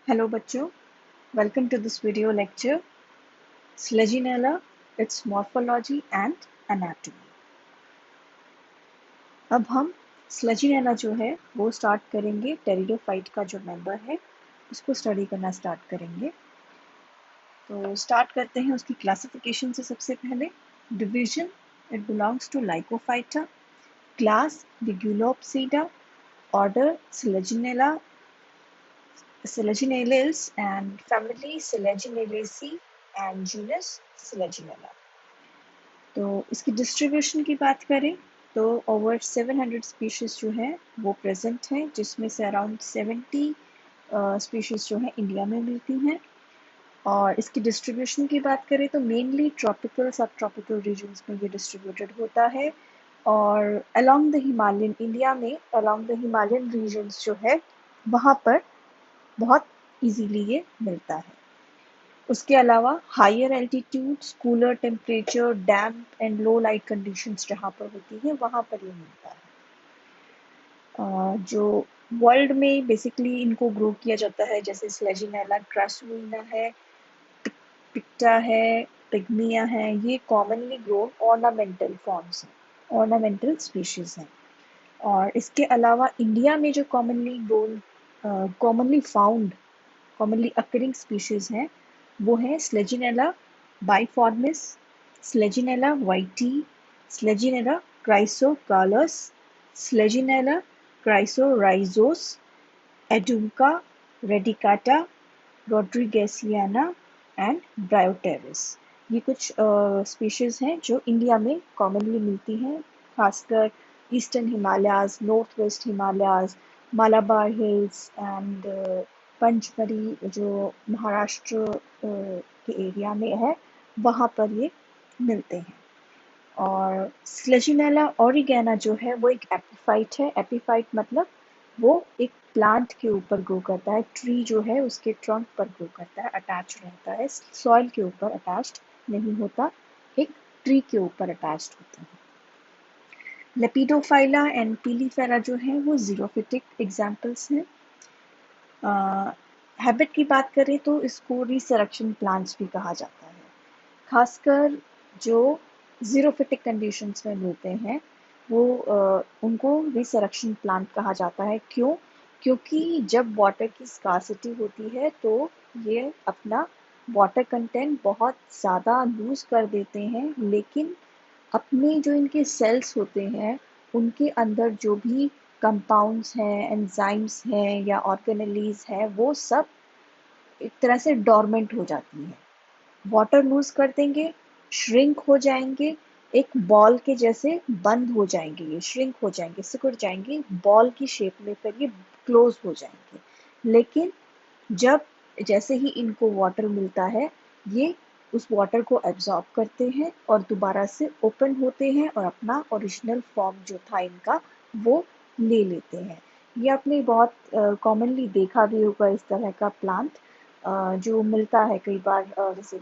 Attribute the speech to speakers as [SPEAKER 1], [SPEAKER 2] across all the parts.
[SPEAKER 1] Hello बच्चों, welcome to this video lecture Slegionella, its morphology and anatomy। अब हम स्लेजिनेला जो है वो स्टार्ट करेंगे। टेरिडोफाइट का जो मेंबर है उसको स्टडी करना स्टार्ट करेंगे। तो स्टार्ट करते हैं उसकी क्लासिफिकेशन से। सबसे पहले division, it belongs to Lycophyta. Class Ligulopsida. Order Selaginella Selaginellales and family Selaginellaceae and genus Selaginella। तो इसकी डिस्ट्रीब्यूशन की बात करें तो ओवर 700 स्पीशीज जो है वो प्रेजेंट हैं, जिसमें से अराउंड 70 स्पीशीज जो है इंडिया में मिलती हैं। और इसकी डिस्ट्रीब्यूशन की बात करें तो मेनली ट्रॉपिकल सब ट्रॉपिकल रीजन्स में ये डिस्ट्रीब्यूटेड होता है। और अलोंग द हिमालयन इंडिया में अलोंग द हिमालयन रीजन्स जो है वहाँ पर बहुत इजीली ये मिलता है। उसके अलावा higher altitudes, cooler temperature, damp and low light conditions जहाँ पर होती हैं वहाँ पर ये मिलता है। जो वर्ल्ड में बेसिकली इनको ग्रो किया जाता है, जैसे स्लेजिनेला क्रासुइना है, पिक्टा है, पिग्मिया है, ये कॉमनली ग्रोन ऑर्नामेंटल फॉर्म्स हैं, ऑर्नामेंटल स्पीशीज हैं। और इसके अलावा इंडिया में जो commonly found commonly occurring species हैं वो हैं स्लेजिनेला बाइफॉर्मिस, स्लेजिनेला वाइटी, स्लेजिनेला क्राइसोकालस, स्लेजिनेला क्राइसोराइजोस, एडुमका, रेडिकाटा, रोड्रिगेसियाना एंड ब्रायोटेरिस। ये कुछ स्पीशीज हैं जो इंडिया में कॉमनली मिलती हैं, खासकर eastern Himalayas, north west Himalayas, Malabar hills and Pachmarhi जो महाराष्ट्र के एरिया में है वहाँ पर ये मिलते हैं। और स्लेजिनेला ओरिगेना जो है वो एक एपिफाइट है। एपिफाइट मतलब वो एक प्लांट के ऊपर ग्रो करता है, ट्री जो है उसके ट्रंक पर ग्रो करता है, अटैच रहता है, सॉइल के ऊपर अटैच्ड नहीं होता, एक ट्री के ऊपर अटैच्ड होता है। लेपिडोफाइला एंड पीलीफेरा जो है वो जीरोफिटिक एग्जाम्पल्स हैं। हैबिट की बात करें तो इसको रिसरेक्शन प्लांट्स भी कहा जाता है। खासकर जो जीरोफिटिक कंडीशंस में मिलते हैं वो उनको रिसरेक्शन प्लांट कहा जाता है। क्यों? क्योंकि जब वाटर की स्कार्सिटी होती है तो ये अपना वाटर कंटेंट बहुत ज़्यादा लूज कर देते हैं, लेकिन अपने जो इनके सेल्स होते हैं उनके अंदर जो भी कंपाउंड्स हैं, एंजाइम्स हैं या ऑर्गेनेलीज हैं, वो सब एक तरह से डॉर्मेंट हो जाती हैं। वाटर लूज कर देंगे, श्रिंक हो जाएंगे, एक बॉल के जैसे बंद हो जाएंगे, ये श्रिंक हो जाएंगे, सिकुड़ जाएंगे, बॉल की शेप में फिर ये क्लोज हो जाएंगे। लेकिन जब जैसे ही इनको वाटर मिलता है ये उस वाटर को एब्जॉर्ब करते हैं और दोबारा से ओपन होते हैं और अपना ओरिजिनल फॉर्म जो था इनका वो ले लेते हैं। ये आपने बहुत कॉमनली देखा भी होगा इस तरह का प्लांट जो मिलता है कई बार। जैसे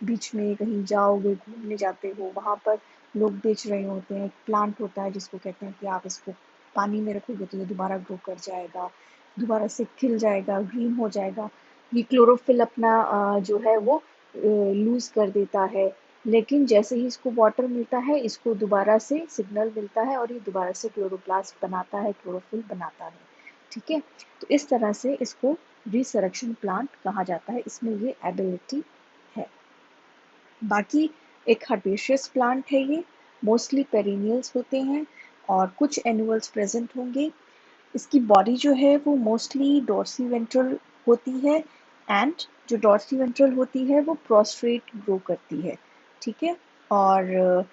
[SPEAKER 1] बीच में कहीं जाओगे, घूमने जाते हो, वहाँ पर लोग बेच रहे होते हैं। एक प्लांट होता है जिसको कहते हैं कि आप इसको पानी में रखोगे तो ये दोबारा ग्रो कर जाएगा, दोबारा से खिल जाएगा, ग्रीन हो जाएगा। ये क्लोरोफिल अपना जो है वो लूज कर देता है, लेकिन जैसे ही इसको वाटर मिलता है इसको दोबारा से सिग्नल मिलता है और ये दोबारा से क्लोरोप्लास्ट बनाता है, क्लोरोफिल बनाता है। ठीक है, तो इस तरह से इसको रिसरेक्शन प्लांट कहा जाता है, इसमें ये एबिलिटी है। बाकी एक हर्बेशियस प्लांट है ये, मोस्टली पेरिनियल्स होते हैं और कुछ एनुअल्स प्रेजेंट होंगे। इसकी बॉडी जो है वो मोस्टली डॉर्सी वेंट्रल होती है एंड जो डॉर्सी वेंट्रल होती है वो प्रोस्ट्रेट ग्रो करती है। ठीक है, और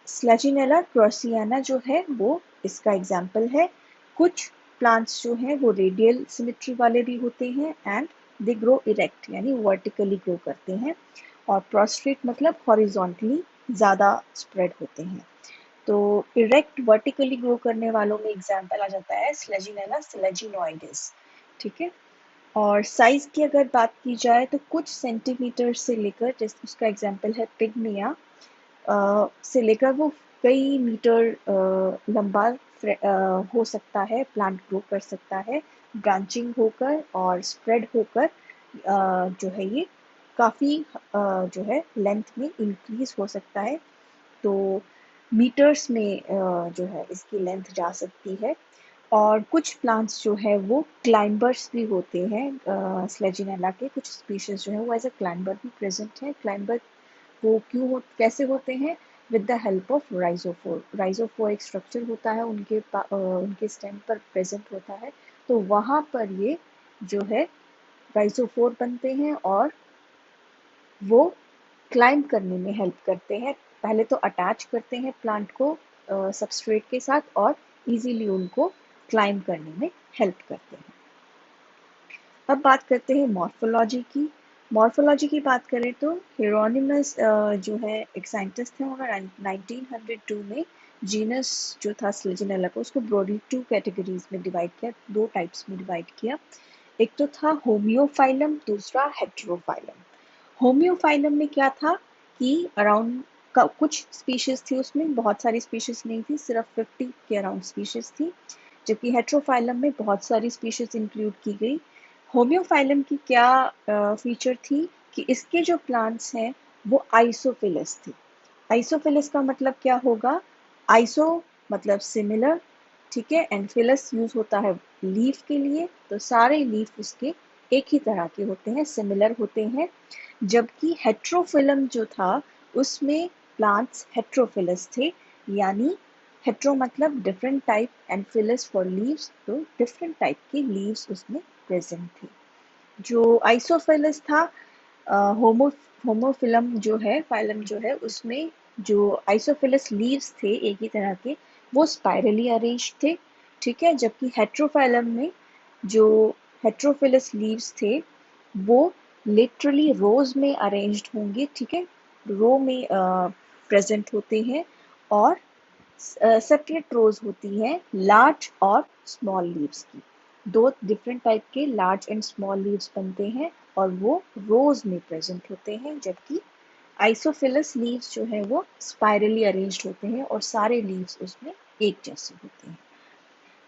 [SPEAKER 1] स्लेजिनेला क्रॉसियाना जो है वो इसका एग्जाम्पल है। कुछ प्लांट्स जो हैं वो रेडियल सिमेट्री वाले भी होते हैं एंड दे ग्रो इरेक्ट यानी वर्टिकली ग्रो करते हैं, और प्रोस्ट्रेट मतलब हॉरिजॉन्टली ज़्यादा स्प्रेड होते हैं। तो इरेक्ट वर्टिकली ग्रो करने वालों में एग्जाम्पल आ जाता है स्लेजिनेला स्लेजिनोइडिस। ठीक है, और साइज की अगर बात की जाए तो कुछ सेंटीमीटर से लेकर, जैसे उसका एग्जाम्पल है पिग्मिया, से लेकर वो कई मीटर लंबा हो सकता है, प्लांट ग्रो कर सकता है। ब्रांचिंग होकर और स्प्रेड होकर जो है ये काफ़ी जो है लेंथ में इंक्रीज हो सकता है। तो मीटर्स में जो है इसकी लेंथ जा सकती है। और कुछ प्लांट्स जो है वो क्लाइंबर्स भी होते हैं। स्लेजिनेला के कुछ स्पीशीज जो है वो एज अ क्लाइंबर भी प्रेजेंट है। क्लाइंबर वो कैसे होते हैं? With the help of rhizophore. Rhizophore एक स्ट्रक्चर होता है उनके स्टेम पर प्रेजेंट होता है। तो वहाँ पर ये जो है राइजोफोर बनते हैं और वो क्लाइंब करने में हेल्प करते हैं। पहले तो अटैच करते हैं प्लांट को सबस्ट्रेट के साथ और इजीली उनको क्लाइंब करने में हेल्प करते हैं। अब बात करते हैं मॉर्फोलॉजी की। मॉर्फोलॉजी की बात करें तो हिरोनिमस जो है एक साइंटिस्ट थे, उन्होंने 1902 में जीनस जो था स्लेजिनेला को उसको ब्रॉडली 2 कैटेगरीज में डिवाइड किया, 2 टाइप्स में डिवाइड किया। एक तो था होमियोफाइलम, दूसरा हेटेरोफाइलम। होमियोफाइलम में क्या था कि अराउंड कुछ स्पीशीज थी, उसमें बहुत सारी स्पीशीज नहीं थी, सिर्फ 50 के अराउंड स्पीशीज थी। जबकि हेटेरोफाइलम में बहुत सारी स्पीशीज इंक्लूड की गई। होमियोफाइलम की क्या फीचर थी कि इसके जो प्लांट्स हैं वो आइसोफिलस थे। आइसोफिलस का मतलब क्या होगा? आइसो मतलब सिमिलर, ठीक है, एंड फिलस यूज होता है लीफ के लिए, तो सारे लीफ उसके एक ही तरह के होते हैं, सिमिलर होते हैं। जबकि हेट्रोफिलम जो था उसमें प्लांट्स हेट्रोफिलस थे, यानी हेट्रो मतलब different type and phyllous for leaves, तो डिफरेंट टाइप के लीव्स उसमें प्रेजेंट थे। जो आइसोफिलस था, होमो होमोफिलम जो है फाइलम जो है उसमें जो आइसोफिलस लीव्स थे एक ही तरह के, वो स्पाइरली अरेंज थे, ठीक है। जबकि हेट्रोफाइलम में जो हेट्रोफिलस लीव्स थे वो लिटरली रोज में अरेंज्ड होंगे, ठीक है, रो में प्रेजेंट होते हैं। और सेपरेट रोज होती हैं लार्ज और स्मॉल लीव्स की। दो डिफरेंट टाइप के लार्ज एंड स्मॉल लीव्स बनते हैं और वो रोज में प्रेजेंट होते हैं। जबकि आइसोफिलस लीव्स जो है वो स्पाइरली अरेंज्ड होते हैं और सारे लीव्स उसमें एक जैसे होते हैं।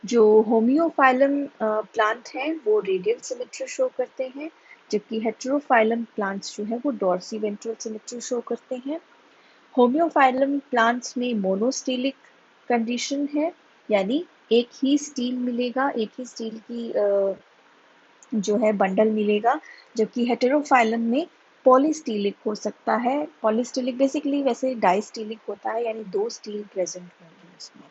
[SPEAKER 1] जो होमियोफाइलम प्लांट हैं वो रेडियल सिमेट्री शो करते हैं, जबकि हेटेरोफाइलम प्लांट्स जो है वो डॉर्सी वेंट्रल सिमेट्री शो करते हैं। होमियोफाइलम प्लांट्स में मोनोस्टेलिक कंडीशन है, यानी एक ही स्टील मिलेगा, एक ही स्टील की जो है बंडल मिलेगा। जबकि हेटेरोफाइलम में पॉलीस्टीलिक हो सकता है। पॉलीस्टीलिक बेसिकली वैसे डाइस्टीलिक होता है, यानी 2 स्टील प्रेजेंट होंगे उसमें।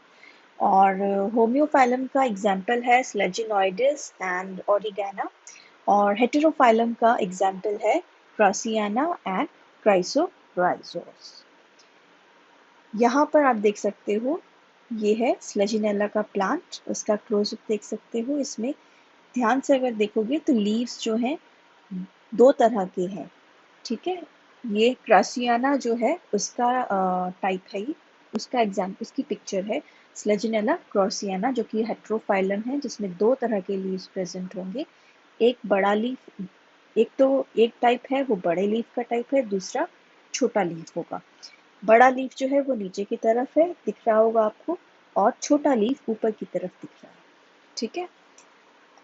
[SPEAKER 1] और होमियोफाइलम का एग्जाम्पल है स्लेजिनोइडिस एंड ओरिगेना। और हेटेरोफाइलम का एग्जाम्पल है क्रासियाना एंड क्राइसोराइजोस। यहाँ पर आप देख सकते हो ये है स्लेजिनेला का प्लांट, उसका क्लोजअप देख सकते हो। इसमें ध्यान से अगर देखोगे तो लीव्स जो हैं 2 तरह के हैं, ठीक है। ये क्रासियाना जो है उसका टाइप है, ये उसका उसकी पिक्चर है स्लेजिनेला क्रॉसियाना, जो कि हेट्रोफाइलम है जिसमें 2 तरह के लीव्स प्रेजेंट होंगे। एक बड़ा लीफ, एक टाइप है वो बड़े लीफ का टाइप है, दूसरा छोटा लीफ होगा। बड़ा लीफ जो है वो नीचे की तरफ है, दिख रहा होगा आपको, और छोटा लीफ ऊपर की तरफ दिख रहा है, ठीक है।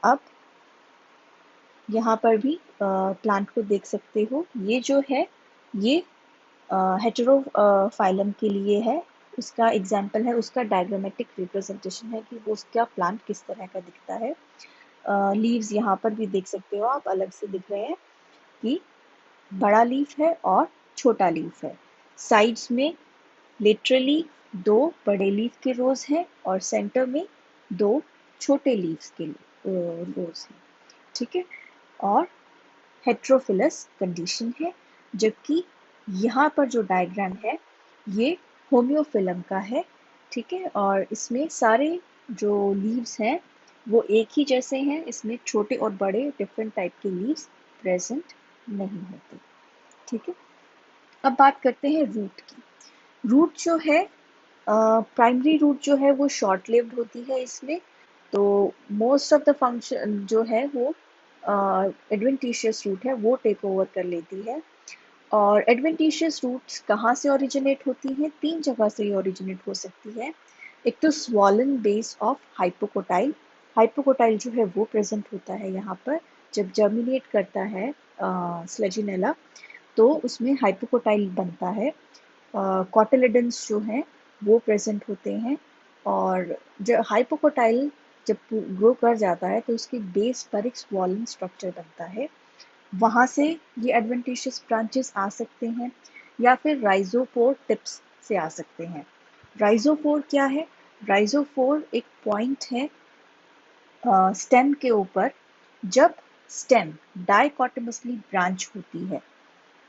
[SPEAKER 1] अब यहाँ पर भी प्लांट को देख सकते हो, ये जो है ये हेटेरोफाइलम के लिए है। उसका एग्जाम्पल है, उसका डायग्रामेटिक रिप्रेजेंटेशन है कि वो उसका प्लांट किस तरह का दिखता है। लीव्स यहाँ पर भी देख सकते हो आप, अलग से दिख रहे हैं कि बड़ा लीफ है और छोटा लीफ है। साइड्स में लिटरली 2 बड़े लीफ के रोज हैं और सेंटर में 2 छोटे लीव्स के रोज हैं, ठीक है। और हेट्रोफिलस कंडीशन है। जबकि यहाँ पर जो डायग्राम है ये होमियोफिलम का है, ठीक है। और इसमें सारे जो लीव्स हैं वो एक ही जैसे हैं, इसमें छोटे और बड़े डिफरेंट टाइप के लीव्स प्रेजेंट नहीं होते, ठीक है। अब बात करते हैं रूट की। रूट जो है प्राइमरी रूट जो है वो शॉर्ट लिव्ड होती है इसमें। तो मोस्ट ऑफ द फंक्शन जो है वो एडवेंटिशियस रूट है वो टेक ओवर कर लेती है। और एडवेंटिशियस रूट्स कहाँ से ओरिजिनेट होती हैं? 3 जगह से ही ओरिजिनेट हो सकती है। एक तो swollen base of hypocotyl. Hypocotyl जो है वो प्रेजेंट होता है यहाँ पर। जब जर्मिनेट करता है स्लेजिनेला तो उसमें हाइपोकोटाइल बनता है। कॉटिलेडन्स जो हैं वो प्रेजेंट होते हैं। और जब हाइपोकोटाइल जब ग्रो कर जाता है तो उसके बेस पर एक स्वॉलन स्ट्रक्चर बनता है। वहाँ से ये एडवेंटिशियस ब्रांचेस आ सकते हैं या फिर राइजोफोर टिप्स से आ सकते हैं। राइजोफोर क्या है? राइजोफोर एक पॉइंट है स्टेम के ऊपर। जब स्टेम डाइकोटोमसली ब्रांच होती है,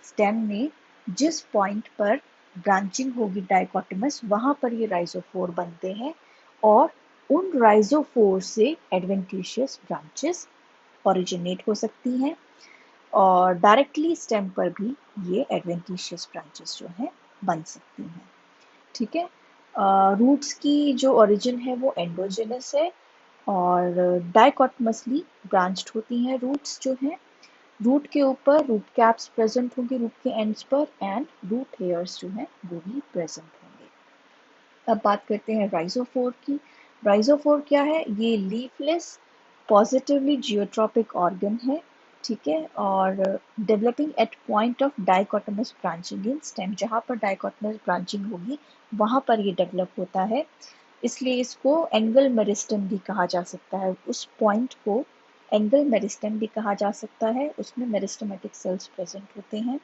[SPEAKER 1] स्टेम में जिस पॉइंट पर ब्रांचिंग होगी डाइकोटोमस, वहां पर ये राइजोफोर बनते हैं और उन राइजोफोर से एडवेंटिशियस ब्रांचेस ओरिजिनेट हो सकती हैं और डायरेक्टली स्टेम पर भी ये एडवेंटिशियस ब्रांचेस जो हैं बन सकती हैं। ठीक है। रूट्स की जो ओरिजिन है वो एंडोजेनस है और डाइकोटमसली ब्रांच्ड होती हैं रूट्स जो हैं। रूट के ऊपर रूट कैप्स प्रेजेंट होंगे रूट के एंड्स पर एंड रूट हेयर्स जो हैं वो भी प्रेजेंट होंगे। अब बात करते हैं राइजोफोर की। राइजोफोर क्या है? ये लीफलेस पॉजिटिवली जियोट्रॉपिक ऑर्गन है। ठीक है। और developing at point of dichotomous branching in stem, जहाँ पर डाइकोटोमस ब्रांचिंग होगी वहाँ पर ये डेवलप होता है। इसलिए इसको एंगल मेरिस्टेम भी कहा जा सकता है। उस पॉइंट को एंगल मेरिस्टेम भी कहा जा सकता है। उसमें मेरिस्टेमेटिक सेल्स प्रेजेंट होते हैं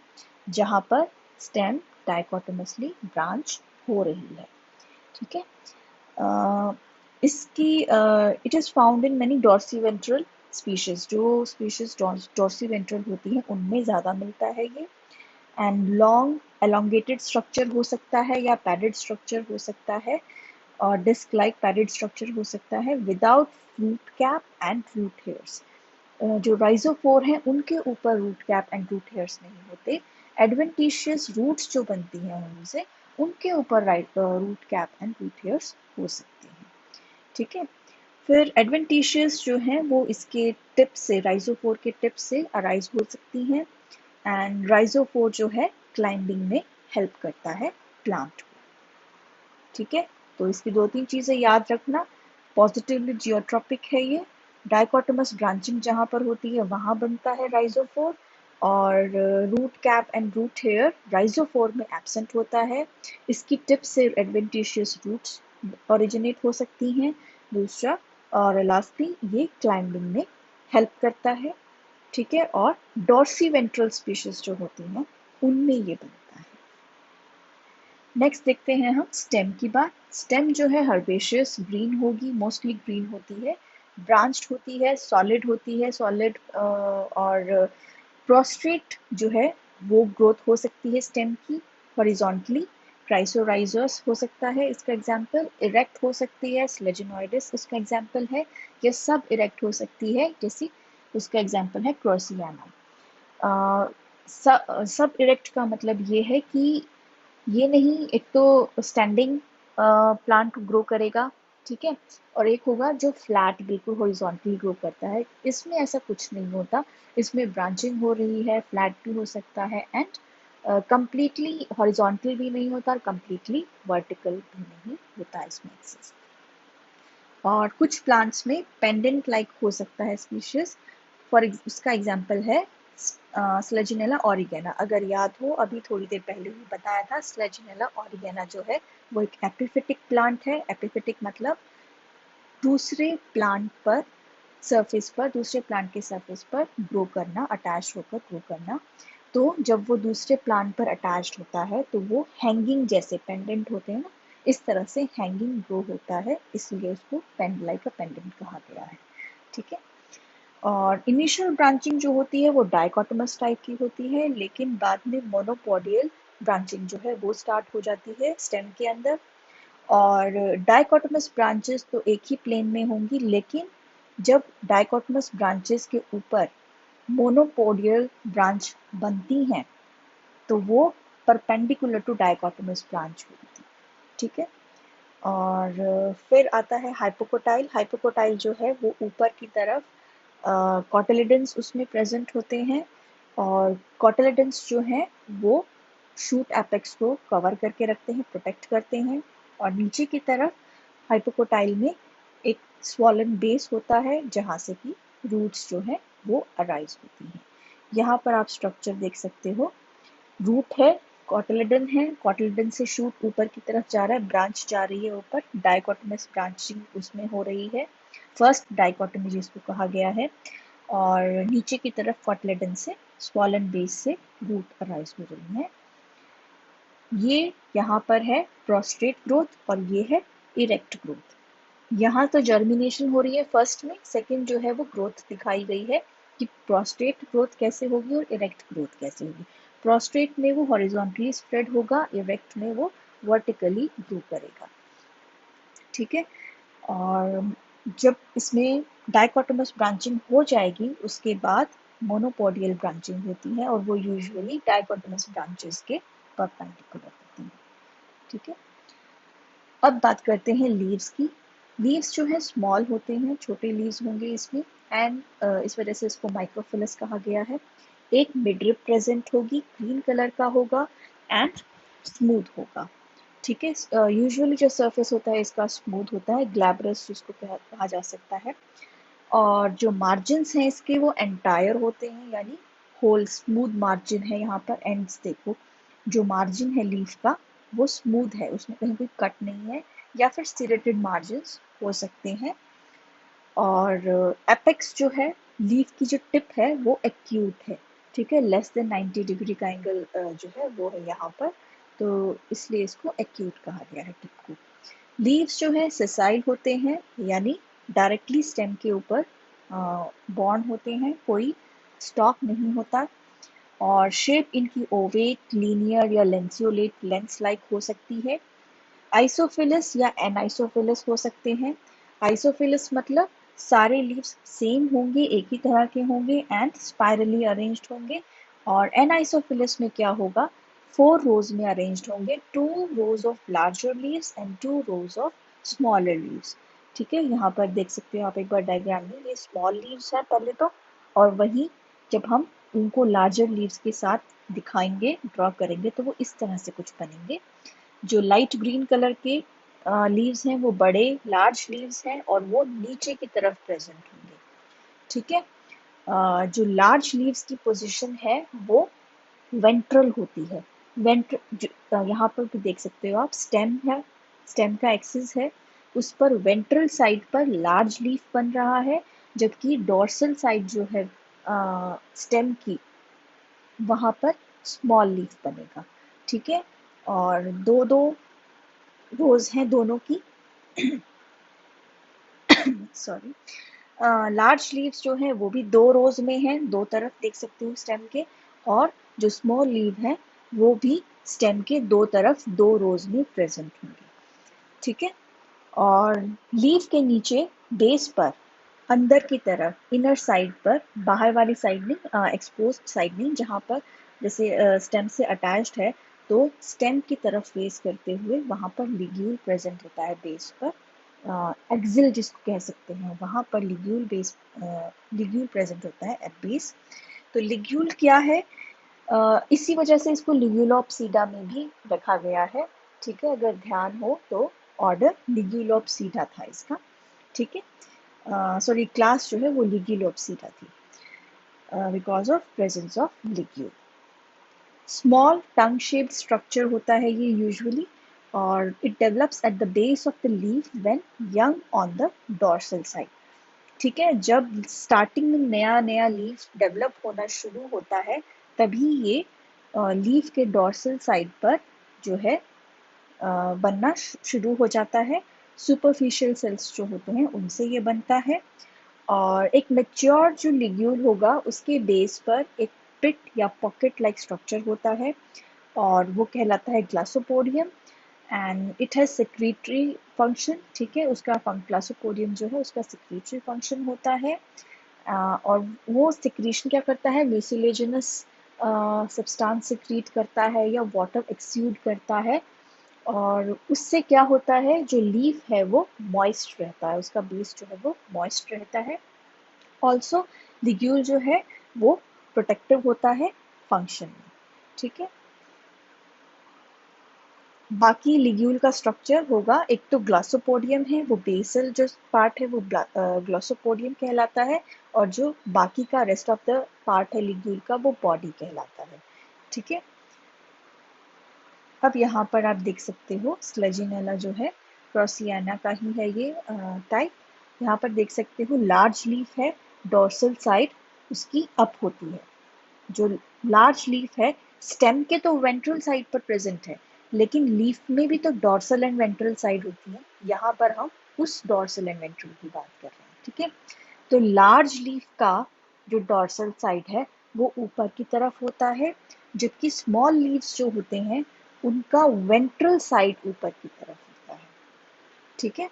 [SPEAKER 1] जहाँ पर स्टेम डाइकोटोमसली ब्रांच हो रही है। ठीक है। इसकी it is found in many dorsiventral species. जो स्पीशीज डॉर्सीवेंट्रल होती हैं उनमें ज़्यादा मिलता है ये। एंड लॉन्ग एलोंगेटेड स्ट्रक्चर हो सकता है या पैडेड स्ट्रक्चर हो सकता है और डिस्क लाइक पैडेड स्ट्रक्चर हो सकता है without root cap and root hairs. जो राइजोफोर हैं उनके ऊपर root cap and root hairs नहीं होते। एडवेंटिशियस रूट्स जो बनती हैं उनसे, उनके ऊपर root cap and root hairs हो सकते हैं। ठीक है। फिर एडवेंटिशियस जो हैं वो इसके टिप से, राइजोफोर के टिप से अराइज हो सकती हैं एंड राइजोफोर जो है क्लाइंबिंग में हेल्प करता है प्लांट को। ठीक है। तो इसकी 2-3 चीज़ें याद रखना। पॉजिटिवली जियोट्रॉपिक है ये। डाइकोटोमस ब्रांचिंग जहाँ पर होती है वहाँ बनता है राइजोफोर। और root cap and root hair rhizophore में एब्सेंट होता है। इसकी टिप से एडवेंटिशियस रूट्स ओरिजिनेट हो सकती हैं। दूसरा और लास्टली ये क्लाइंबिंग में हेल्प करता है। ठीक है। और डॉर्सी वेंट्रल स्पीशीज जो होती हैं उनमें ये बनता है। नेक्स्ट देखते हैं हम स्टेम की बात। स्टेम जो है हर्बेशियस ग्रीन होगी, मोस्टली ग्रीन होती है, ब्रांच्ड होती है, सॉलिड होती है, सॉलिड और प्रोस्ट्रेट जो है वो ग्रोथ हो सकती है स्टेम की हॉरिजॉन्टली। क्राइसोराइजर्स हो सकता है इसका एग्जाम्पल, इरेक्ट हो सकती है स्लेजिनोइडिस उसका एग्जाम्पल है, ये सब इरेक्ट हो सकती है जैसे उसका एग्जाम्पल है क्रोसियाना। सब इरेक्ट का मतलब ये है कि ये नहीं, एक तो स्टैंडिंग प्लांट ग्रो करेगा, ठीक है, और एक होगा जो फ्लैट बिल्कुल हॉरिजॉन्टली ग्रो करता है। इसमें ऐसा कुछ नहीं होता। इसमें ब्रांचिंग हो रही है, फ्लैट भी हो सकता है एंड कंप्लीटली हॉरिजॉन्टल भी नहीं होता और कंप्लीटली वर्टिकल भी नहीं होता इसमें एक्सेस। और कुछ प्लांट्स में पेंडेंट लाइक हो सकता है स्पीशीज। उसका एग्जाम्पल है स्लेजिनेला ऑरिगेना। अगर याद हो अभी थोड़ी देर पहले ही बताया था, स्लेजिनेला ऑरिगेना जो है वो एक एपिफिटिक प्लांट है। एपिफिटिक मतलब दूसरे प्लांट पर सरफेस पर, दूसरे प्लांट के सरफेस पर ग्रो करना, अटैच होकर ग्रो करना। तो जब वो दूसरे प्लांट पर अटैच्ड होता है तो वो हैंगिंग जैसे पेंडेंट होते हैं ना, इस तरह से हैंगिंग ग्रो होता है, इसलिए उसको लाइक अ पेंडेंट कहा गया है। ठीक है। और इनिशियल ब्रांचिंग जो होती है वो डाइकोटोमस टाइप की होती है, लेकिन बाद में मोनोपोडियल ब्रांचिंग जो है वो स्टार्ट हो जाती है स्टेम के अंदर। और डाइकोटोमस ब्रांचेस तो एक ही प्लेन में होंगी, लेकिन जब डाइकोटोमस ब्रांचेस के ऊपर मोनोपोडियल ब्रांच बनती हैं तो वो परपेंडिकुलर टू डाइकोटोमस ब्रांच होती है। ठीक है। और फिर आता है हाइपोकोटाइल। हाइपोकोटाइल जो है वो ऊपर की तरफ कॉटिलेडन्स उसमें प्रेजेंट होते हैं और कॉटिलेडन्स जो हैं वो शूट एपेक्स को कवर करके रखते हैं, प्रोटेक्ट करते हैं। और नीचे की तरफ हाइपोकोटाइल में एक स्वॉलन बेस होता है जहाँ से कि रूट्स जो है वो अराइज होती हैं। यहाँ पर आप स्ट्रक्चर देख सकते हो, रूट है, कॉटिलेडन है, कॉटिलेडन से शूट ऊपर की तरफ जा रहा है, ब्रांच जा रही है ऊपर, डाइकोटोमस ब्रांचिंग उसमें हो रही है, फर्स्ट डाइकोटोमी जिसको कहा गया है। और नीचे की तरफ कॉटिलेडन से स्वॉलन बेस से रूट अराइज हो रही है। ये यहाँ पर है प्रोस्ट्रेट ग्रोथ और ये है इरेक्ट ग्रोथ। यहाँ तो जर्मिनेशन हो रही है फर्स्ट में, सेकंड जो है वो ग्रोथ दिखाई गई है कि प्रोस्ट्रेट ग्रोथ कैसे होगी और इरेक्ट ग्रोथ कैसे होगी। प्रोस्ट्रेट में वो हॉरिजॉन्टली स्प्रेड होगा, इरेक्ट में वो वर्टिकली ग्रो करेगा। ठीक है। और जब इसमें डाइकोटोमस ब्रांचिंग हो जाएगी उसके बाद मोनोपोडियल ब्रांचिंग होती है और वो यूजुअली डाइकोटोमस ब्रांचेस के परपेंडिकुलर होती है। ठीक है। अब बात करते हैं लीव्स की। लीव्स जो है स्मॉल होते हैं, छोटे लीव्स होंगे इसमें, एंड इस वजह से इसको माइक्रोफिलस कहा गया है। एक मिडरिप प्रेजेंट होगी, ग्रीन कलर का होगा एंड स्मूथ होगा। ठीक है। यूजुअली जो सरफेस होता है इसका स्मूथ होता है, ग्लैब्रस जिसको कहा जा सकता है। और जो मार्जिन्स हैं इसके वो एंटायर होते हैं, यानी होल स्मूथ मार्जिन है। यहाँ पर एंड्स देखो, जो मार्जिन है लीफ का वो स्मूथ है, उसमें कहीं कोई कट नहीं है, या फिर स्टिरेटेड मार्जिन्स हो सकते हैं। और एपेक्स जो है, लीफ की जो टिप है वो एक्यूट है। ठीक है, लेस देन 90 डिग्री का एंगल जो है वो है यहाँ पर, तो इसलिए इसको एक्यूट कहा गया है टिप को। लीव्स जो है सेसाइल होते हैं, यानी डायरेक्टली स्टेम के ऊपर बॉन्ड होते हैं, कोई स्टॉक नहीं होता। और शेप इनकी ओवेट, लीनियर या लेंसियोलेट, लेंस लाइक हो सकती है। आइसोफिलस या एनाइसोफिलस हो सकते हैं। आइसोफिलस मतलब सारे लीव्स सेम होंगे, एक ही तरह के होंगे एंड स्पाइरली अरेंज्ड होंगे। और एनाइसोफिलस में क्या होगा, 4 रोज में अरेंज्ड होंगे, 2 रोज of larger leaves and 2 rose of smaller leaves. ठीक है, यहाँ पर देख सकते हो आप एक बार डायग्राम में, ये स्मॉल लीव्स है पहले तो, और वही जब हम उनको लार्जर लीव्स के साथ दिखाएंगे, ड्रॉ करेंगे, तो वो इस तरह से कुछ बनेंगे। जो लाइट ग्रीन कलर के लीव्स हैं वो बड़े लार्ज लीव्स हैं और वो नीचे की तरफ प्रेजेंट होंगे। ठीक है। जो लार्ज लीव्स की पोजीशन है वो वेंट्रल होती है। यहाँ पर भी देख सकते हो आप, स्टेम है, स्टेम का एक्सिस है, उस पर वेंट्रल साइड पर लार्ज लीफ बन रहा है, जबकि डोर्सल साइड जो है स्टेम की, वहाँ पर स्मॉल लीफ बनेगा। ठीक है। और दो दो रोज हैं दोनों की, सॉरी। लार्ज लीव्स जो हैं वो भी 2 रोज में हैं, दो तरफ देख सकते हो स्टेम के। और जो स्मॉल लीव है वो भी स्टेम के दो तरफ 2 रोज में प्रेजेंट होंगे। ठीक है। और लीव के नीचे बेस पर अंदर की तरफ, इनर साइड पर, बाहर वाली साइड नहीं, एक्सपोज साइड नहीं, जहाँ पर जैसे स्टेम से अटैच्ड है, तो स्टेम की तरफ फेस करते हुए वहाँ पर लिग्यूल प्रेजेंट होता है बेस पर, एक्सिल जिसको कह सकते हैं, वहाँ पर लिग्यूल प्रेजेंट होता है एट बेस। तो लिग्यूल क्या है, इसी वजह से इसको लिग्यूलोप्सीडा में भी रखा गया है। ठीक है, अगर ध्यान हो तो ऑर्डर लिग्यूलोप्सीडा था इसका। ठीक है, सॉरी क्लास जो है वो लिग्यूलोप्सीडा थी, because of presence of ligule. Small tongue shaped structure होता है ये यूजुअली, और it develops eight the base of the leaf when young on the dorsal side. ठीक है, जब स्टार्टिंग में नया नया लीफ डेवलप होना शुरू होता है, तभी ये लीफ के डॉर्सल साइड पर जो है बनना शुरू हो जाता है। सुपरफिशियल सेल्स जो होते हैं उनसे ये बनता है। और एक मैच्योर जो लिग्यूल होगा उसके बेस पर एक पिट या पॉकेट लाइक स्ट्रक्चर होता है, और वो कहलाता है glossopodium, and it has secretory function. ठीक है, उसका ग्लासोपोडियम जो है उसका सेक्रेटरी फंक्शन होता है। और वो सिक्रीशन क्या करता है, म्यूसिलेजिनस सब्सटेंस सिक्रीट करता है या वाटर एक्सूड करता है, और उससे क्या होता है, जो लीफ है वो मॉइस्ट रहता है, उसका बेस जो है वो मॉइस्ट रहता है। ऑल्सो लिग्यूल जो है वो प्रोटेक्टिव होता है फंक्शन में। ठीक है। बाकी लिग्यूल का स्ट्रक्चर होगा, एक तो ग्लॉसोपोडियम है, वो बेसल जो पार्ट है वो ग्लॉसोपोडियम कहलाता है, और जो बाकी का रेस्ट ऑफ द पार्ट है लिग्यूल का वो बॉडी कहलाता है। ठीक है, अब यहाँ पर आप देख सकते हो स्लेजिनेला जो है क्रॉसियाना का ही है ये टाइप। यहाँ पर देख सकते हो लार्ज लीफ है, डोर्सल साइड उसकी अप होती है। जो लार्ज लीफ है स्टेम के तो वेंट्रल साइड पर प्रेजेंट है, लेकिन लीफ में भी तो डॉर्सल एंड वेंट्रल साइड होती है। यहाँ पर हम उस डॉर्सल एंड वेंट्रल की बात कर रहे हैं। ठीक है, तो लार्ज लीफ का जो डॉर्सल साइड है वो ऊपर की तरफ होता है, जबकि स्मॉल लीव्स जो होते हैं उनका वेंट्रल साइड ऊपर की तरफ होता है। ठीक है,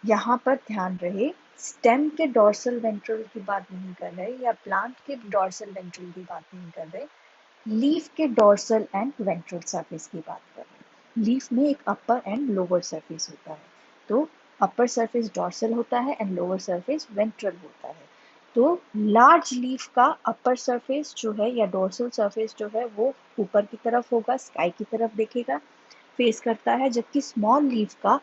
[SPEAKER 1] यहाँ पर ध्यान रहे स्टेम के डॉर्सल वेंट्रल की बात नहीं कर रहे या प्लांट के डॉर्सल वेंट्रल की बात नहीं कर रहे, लीफ के डॉर्सल एंड वेंट्रल सरफेस की बात कर रहे हैं। लीफ में एक अपर एंड लोअर सरफेस होता है, तो अपर सरफेस डॉर्सल होता है एंड लोअर सरफेस वेंट्रल होता है। तो लार्ज लीफ का अपर सरफेस जो है या डॉर्सल सरफेस जो है वो ऊपर की तरफ होगा, स्काई की तरफ देखेगा, फेस करता है, जबकि स्मॉल लीफ का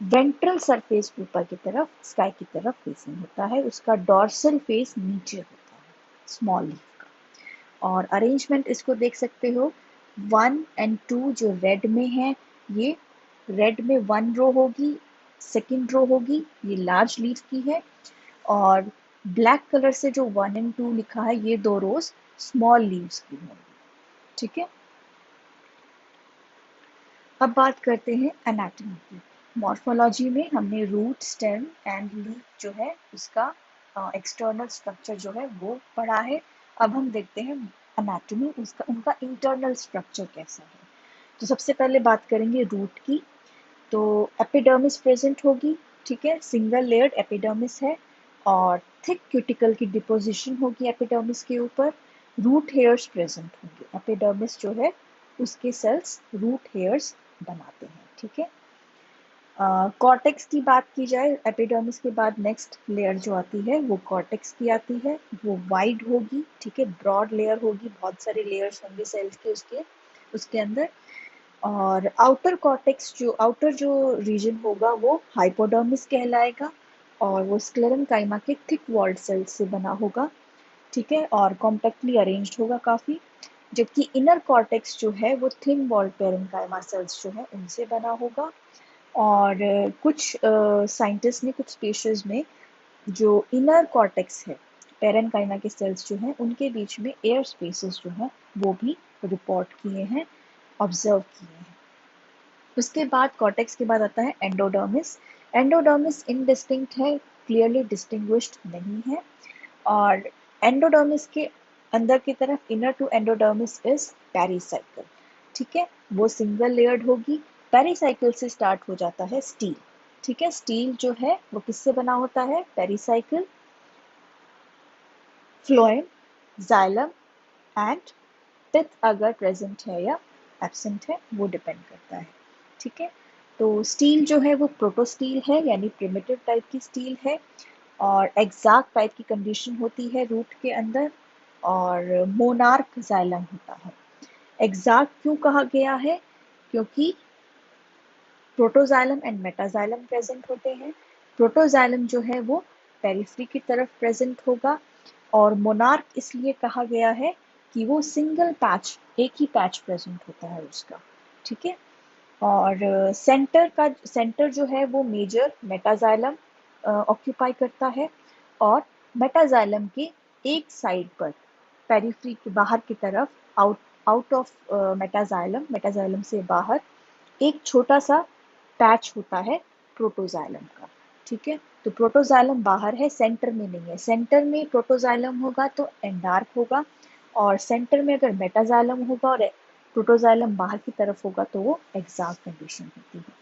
[SPEAKER 1] वेंट्रल सरफेस ऊपर की तरफ स्काई की तरफ फेसिंग होता है, उसका डॉर्सल फेस नीचे होता है स्मॉल लीफ का। और अरेंजमेंट इसको देख सकते हो 1 और 2 जो रेड में है, ये रेड में 1 रो होगी, सेकेंड रो होगी, ये लार्ज लीफ की है, और ब्लैक कलर से जो 1 और 2 लिखा है ये 2 रोज स्मॉल लीव्स की होंगी। ठीक है, अब बात करते हैं एनाटॉमी की। मॉर्फोलॉजी में हमने रूट, स्टेम एंड लीफ जो है उसका एक्सटर्नल स्ट्रक्चर जो है वो पढ़ा है। अब हम देखते हैं एनाटॉमी, उसका उनका इंटरनल स्ट्रक्चर कैसा है। तो सबसे पहले बात करेंगे रूट की। तो एपिडर्मिस प्रेजेंट होगी, ठीक है, सिंगल लेयर्ड एपिडर्मिस है, और थिक क्यूटिकल की डिपोजिशन होगी एपिडर्मिस के ऊपर। रूट हेयर्स प्रेजेंट होंगे, एपिडर्मिस जो है उसके सेल्स रूट हेयर्स बनाते हैं। ठीक है, कॉर्टेक्स की बात की जाए, एपिडर्मिस के बाद नेक्स्ट लेयर जो आती है वो कॉर्टेक्स की आती है। वो वाइड होगी, ठीक है, ब्रॉड लेयर होगी, बहुत सारे लेयर्स होंगे सेल्स के उसके उसके अंदर। और आउटर जो रीजन होगा वो हाइपोडर्मिस कहलाएगा, और वो स्क्लेरम काइमा के थिक वॉल्ड सेल्स से बना होगा। ठीक है, और कॉम्पैक्टली अरेंज्ड होगा काफ़ी, जबकि इनर कॉर्टेक्स जो है वो थिन वॉल्ड पेरेन्काइमा सेल्स जो है उनसे बना होगा। और कुछ साइंटिस्ट ने कुछ स्पीशीज में जो इनर कॉर्टेक्स है, पेरेन्काइमा के सेल्स जो हैं उनके बीच में एयर स्पेसेस जो हैं वो भी रिपोर्ट किए हैं, ऑब्जर्व किए हैं। उसके बाद कॉर्टेक्स के बाद आता है एंडोडर्मिस। एंडोडर्मिस इनडिस्टिंक्ट है, क्लियरली डिस्टिंग्विश्ड नहीं है। और एंडोडर्मिस के अंदर की तरफ inner to endodermis is pericycle. ठीक है, वो सिंगल लेयर्ड होगी। पेरिसाइकिल से स्टार्ट हो जाता है स्टील। ठीक है, स्टील जो है वो किससे बना होता है, pericycle, phloem, xylem and pith अगर प्रेजेंट है या एब्सेंट है वो डिपेंड करता है। ठीक है, तो स्टील जो है वो प्रोटोस्टील है, यानी प्रिमिटिव टाइप की स्टील है, और एग्जैक्ट टाइप की कंडीशन होती है रूट के अंदर, और मोनार्क जाइलम होता है। एग्जैक्ट क्यों कहा गया है, क्योंकि प्रोटोजाइलम एंड मेटाजाइलम प्रेजेंट होते हैं। प्रोटोजाइलम जो है वो पेरिफेरी की तरफ प्रेजेंट होगा, और मोनार्क इसलिए कहा गया है कि वो सिंगल पैच, एक ही पैच प्रेजेंट होता है उसका। ठीक है, और सेंटर जो है वो मेजर मेटाजाइलम ऑक्यूपाई करता है, और मेटाजाइलम के एक साइड पर पेरिफेरी के बाहर की तरफ, आउट आउट ऑफ मेटाजाइलम से बाहर एक छोटा सा पैच होता है प्रोटोजाइलम का। ठीक है, तो प्रोटोजाइलम बाहर है, सेंटर में नहीं है। सेंटर में प्रोटोजाइलम होगा तो एंडार्क होगा, और सेंटर में अगर मेटाजाइलम होगा और प्रोटोजाइलम बाहर की तरफ होगा तो वो एक्सैक्ट कंडीशन होती है।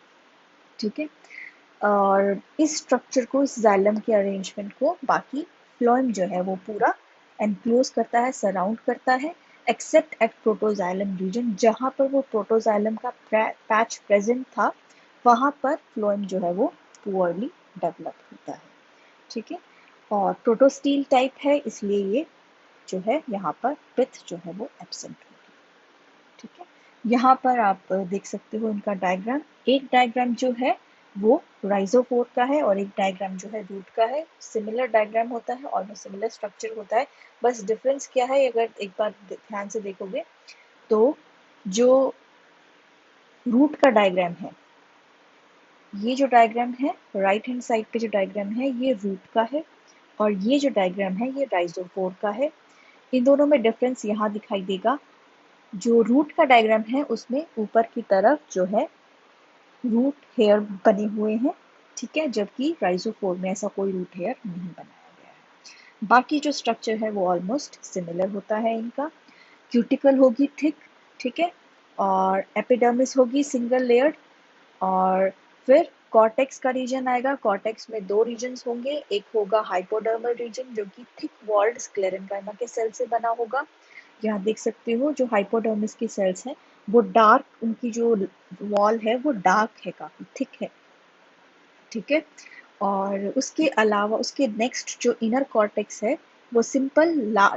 [SPEAKER 1] ठीक है, और इस स्ट्रक्चर को, इस जाइलम के अरेंजमेंट को बाकी फ्लोएम जो है वो पूरा एनक्लोज करता है, सराउंड करता है, एक्सेप्ट एट प्रोटोजाइलम रीजन, जहाँ पर वो प्रोटोजाइलम का पैच प्रेजेंट था वहाँ पर फ्लोएम जो है वो पुअरली डेवलप होता है। ठीक है, और प्रोटोस्टील टाइप है इसलिए ये जो है यहाँ पर पिथ जो है वो एब्सेंट होगी। ठीक है, यहाँ पर आप देख सकते हो इनका डायग्राम। एक डायग्राम जो है वो राइजोफोर का है और एक डायग्राम जो है रूट का है। सिमिलर डायग्राम होता है, ऑलमोस्ट सिमिलर स्ट्रक्चर होता है, बस डिफरेंस क्या है अगर एक बार ध्यान से देखोगे तो जो रूट का डायग्राम है, ये जो डायग्राम है राइट हैंड साइड पे जो डायग्राम है ये रूट का है और ये जो डायग्राम है ये राइजोफोर का है। इन दोनों में डिफरेंस यहाँ दिखाई देगा। जो रूट का डायग्राम है उसमें ऊपर की तरफ जो है रूट हेयर बने हुए हैं, ठीक है, जबकि राइजोफोर में ऐसा कोई रूट हेयर नहीं बनाया गया है। बाकी जो स्ट्रक्चर है वो ऑलमोस्ट सिमिलर होता है इनका। क्यूटिकल होगी थिक, ठीक है, और एपिडर्मिस होगी सिंगल लेयर्ड, और फिर कॉर्टेक्स का रीजन आएगा। कॉर्टेक्स में दो रीजन्स होंगे, एक होगा हाइपोडर्मल रीजन जो कि थिक वॉल्ड स्क्लेरेंकाइमा के सेल से बना होगा। यहाँ देख सकते हो जो हाइपोडर्मिस की सेल्स हैं वो डार्क, उनकी जो वॉल है वो डार्क है, काफी थिक है, ठीक है। और उसके अलावा उसके नेक्स्ट जो इनर कॉर्टेक्स है वो सिंपल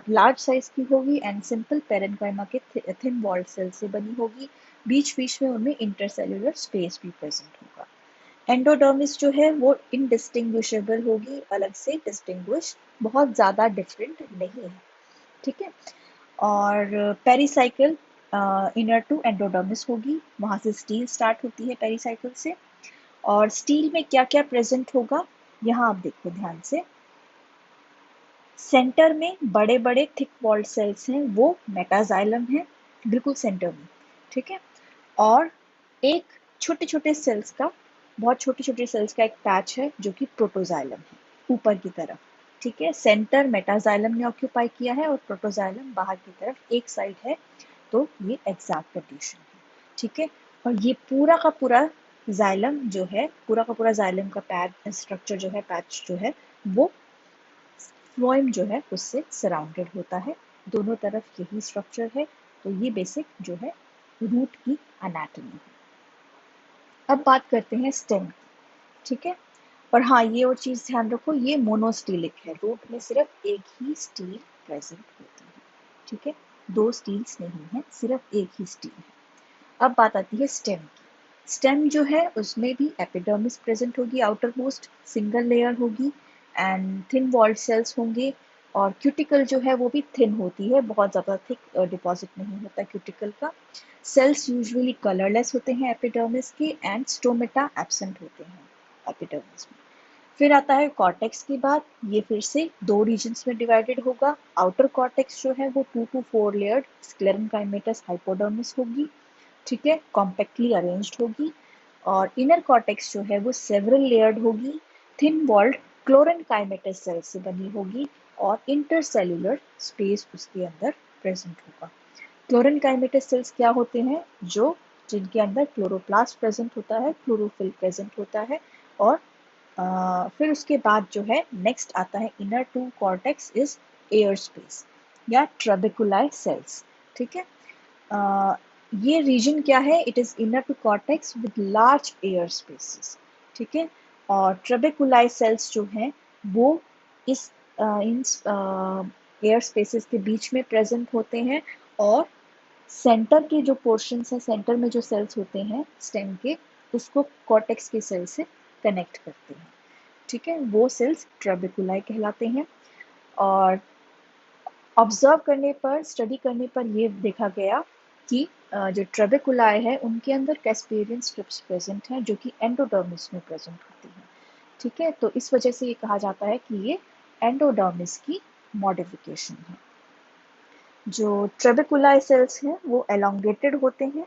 [SPEAKER 1] लार्ज साइज की होगी एंड सिंपल पेरेन्काइमा के थिन वॉल्ड सेल से बनी होगी। बीच बीच में उनमें इंटरसेल्युलर स्पेस भी प्रेजेंट होगा। एंडोडर्मिस जो है वो इनडिस्टिंग्विशेबल होगी, अलग से डिस्टिंग्विश, बहुत ज़्यादा डिफरेंट नहीं है, ठीक है। और पेरीसाइकिल इनर टू एंडोडर्मिस होगी, वहाँ से स्टील स्टार्ट होती है पेरीसाइकिल से। और स्टील में क्या क्या प्रेजेंट होगा यहाँ आप देखो ध्यान से। सेंटर में बड़े बड़े थिक वॉल्ड सेल्स हैं, वो मेटाजाइलम है, बिल्कुल सेंटर में, ठीक है। और एक छोटे छोटे सेल्स का, बहुत छोटे छोटे सेल्स का एक पैच है जो कि प्रोटोजाइलम है ऊपर की तरफ, ठीक है। सेंटर मेटाजाइलम ने ऑक्यूपाई किया है और प्रोटोजाइलम बाहर की तरफ एक साइड है, तो ये एग्जैक्ट कंडीशन है, ठीक है। और ये पूरा का पूरा जाइलम जो है, पूरा का पूरा जाइलम का पैच स्ट्रक्चर जो है, पैच जो है वो फ्लोएम जो है उससे सराउंडेड होता है। दोनों तरफ यही स्ट्रक्चर है। तो ये बेसिक जो है रूट की एनाटॉमी है। अब बात करते हैं स्टेम की, ठीक है। और हाँ, ये और चीज़ ध्यान रखो, ये मोनोस्टीलिक है, रूट में सिर्फ एक ही स्टील प्रेजेंट होती है, ठीक है, दो स्टील्स नहीं है, सिर्फ एक ही स्टील है। अब बात आती है स्टेम की। स्टेम जो है उसमें भी एपिडर्मिस प्रेजेंट होगी, आउटर मोस्ट सिंगल लेयर होगी एंड थिन वॉल्ड सेल्स होंगे। और क्यूटिकल जो है वो भी थिन होती है, बहुत ज़्यादा थिक डिपॉजिट नहीं होता क्यूटिकल का। सेल्स यूजुअली कलरलेस होते हैं एपिडर्मिस के एंड स्टोमेटा एब्सेंट होते हैं एपिडर्मिस में। फिर आता है कॉर्टेक्स की बात। ये फिर से दो रीजन्स में डिवाइडेड होगा। आउटर कॉर्टेक्स जो है वो 2 to 4 लेयर्ड स्क्लेरेंकाइमेटस हाइपोडर्मिस होगी, ठीक है, कॉम्पैक्टली अरेंज्ड होगी। और इनर कॉर्टेक्स जो है वो सेवरल लेयर्ड होगी, थिन वॉल्ड क्लोरेनकाइमेटस सेल से बनी होगी और इंटरसेल्युलर स्पेस उसके अंदर प्रेजेंट होगा। क्लोरेनकाइमेटस सेल्स क्या होते हैं? जो जिनके अंदर क्लोरोप्लास्ट प्रेजेंट होता है, क्लोरोफिल प्रेजेंट होता है। और फिर उसके बाद जो है नेक्स्ट आता है inner to cortex is air space या ट्रेबेकुलाई सेल्स, ठीक है। ये रीजन क्या है? It is inner to cortex with large air spaces, ठीक है। और ट्रेबेकुलाई सेल्स जो हैं वो इस इन एयर स्पेसेस के बीच में प्रेजेंट होते हैं और सेंटर के जो पोर्शंस हैं, सेंटर में जो सेल्स होते हैं स्टेम के, उसको कॉर्टेक्स के सेल से कनेक्ट करते हैं, ठीक है, वो सेल्स ट्रेबेकुलाई कहलाते हैं। और ऑब्जर्व करने पर, स्टडी करने पर ये देखा गया कि जो ट्रेबेकुलाई है उनके अंदर कैस्पेरियन स्ट्रिप्स प्रेजेंट हैं जो कि एंडोडर्मिस में प्रेजेंट होती हैं, ठीक है। तो इस वजह से ये कहा जाता है कि ये एंडोडर्मिस की मॉडिफिकेशन है। जो ट्रेबेकुलाई सेल्स हैं वो एलोंगेटेड होते हैं,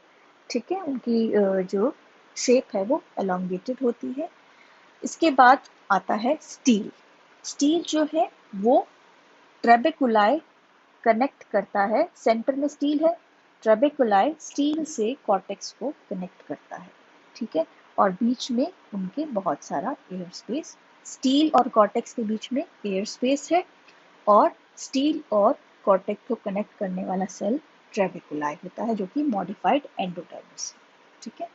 [SPEAKER 1] ठीक है, उनकी जो शेप है वो एलोंगेटेड होती है। इसके बाद आता है स्टील। स्टील जो है वो ट्रेबेकुलाई कनेक्ट करता है, सेंटर में स्टील है, ट्रेबेकुलाई स्टील से कॉर्टेक्स को कनेक्ट करता है, ठीक है। और बीच में उनके बहुत सारा एयर स्पेस, स्टील और कॉर्टेक्स के बीच में एयर स्पेस है और स्टील और कॉर्टेक्स को कनेक्ट करने वाला सेल ट्रेबेकुलाई होता है जो कि मॉडिफाइड एंडोडर्मिस, ठीक है।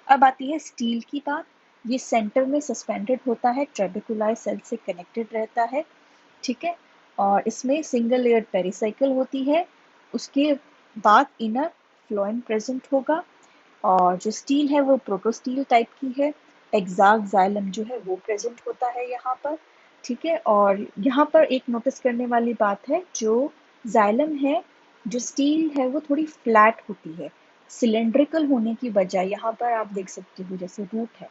[SPEAKER 1] अब आती है स्टील की बात। ये सेंटर में सस्पेंडेड होता है, ट्रेबेकुलाई सेल से कनेक्टेड रहता है, ठीक है। और इसमें सिंगल लेयर्ड पेरिसाइकिल होती है। उसके बाद इनर फ्लोएम प्रेजेंट होगा, और जो स्टील है वो प्रोटोस्टील टाइप की है। एग्जैक्ट जाइलम जो है वो प्रेजेंट होता है यहाँ पर, ठीक है। और यहाँ पर एक नोटिस करने वाली बात है, जो जाइलम है, जो स्टील है वो थोड़ी फ्लैट होती है, सिलेंड्रिकल होने की बजाय। यहाँ पर आप देख सकते हो जैसे रूट है,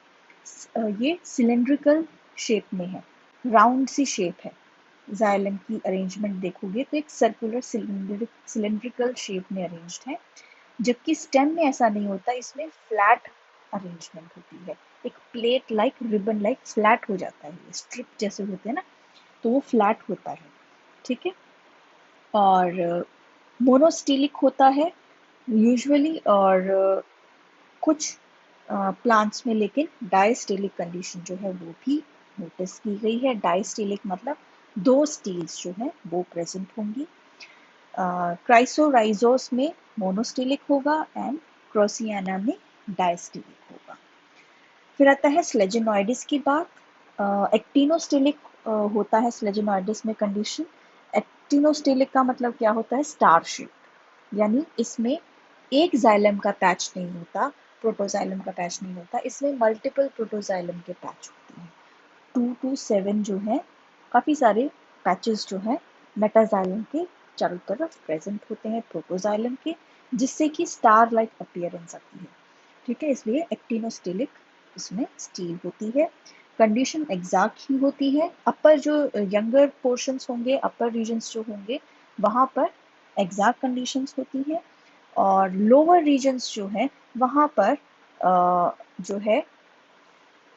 [SPEAKER 1] ये सिलेंड्रिकल शेप में है, राउंड सी शेप है। जाइलम की अरेंजमेंट देखोगे तो एक सर्कुलर सिलेंड्रिकल शेप में अरेंज्ड है, जबकि स्टेम में ऐसा नहीं होता, इसमें फ्लैट अरेंजमेंट होती है। एक plate like, ribbon like flat हो जाता है, स्ट्रिप जैसे होते हैं ना, तो वो फ्लैट होता है, ठीक है। और मोनोस्टिलिक होता है यूजुअली, और कुछ प्लांट्स में लेकिन डायस्टेलिक कंडीशन जो है वो भी नोटिस की गई है। डायस्टेलिक मतलब दो स्टील्स जो है वो प्रेजेंट होंगी। क्राइसोराइजोस में मोनोस्टिलिक होगा एंड क्रोसियाना में डायस्टिलिक होगा। फिर आता है स्लेजिनॉइडिस की बात। एक्टिनोस्टिलिक होता है स्लेजिनॉइडिस में कंडीशन। एक्टिनोस्टिलिक का मतलब क्या होता है? स्टार शेप, यानी इसमें एक जाइलम का पैच नहीं होता, प्रोटोजाइलम का पैच नहीं होता, इसमें मल्टीपल प्रोटोजाइलम के पैच होते हैं। 2 to 7 जो है, काफ़ी सारे पैचेस जो है मेटाजाइलम के चारों तरफ प्रेजेंट होते हैं प्रोटोजाइलम के, जिससे कि स्टार लाइक अपीयरेंस आती है, ठीक है। इसलिए एक्टिनोस्टिलिक इसमें स्टील होती है। कंडीशन एग्जैक्ट ही होती है। अपर जो यंगर पोर्शंस होंगे, अपर रीजन्स जो होंगे, वहाँ पर एग्जैक्ट कंडीशंस होती है, और लोअर रीजन्स जो है वहाँ पर जो है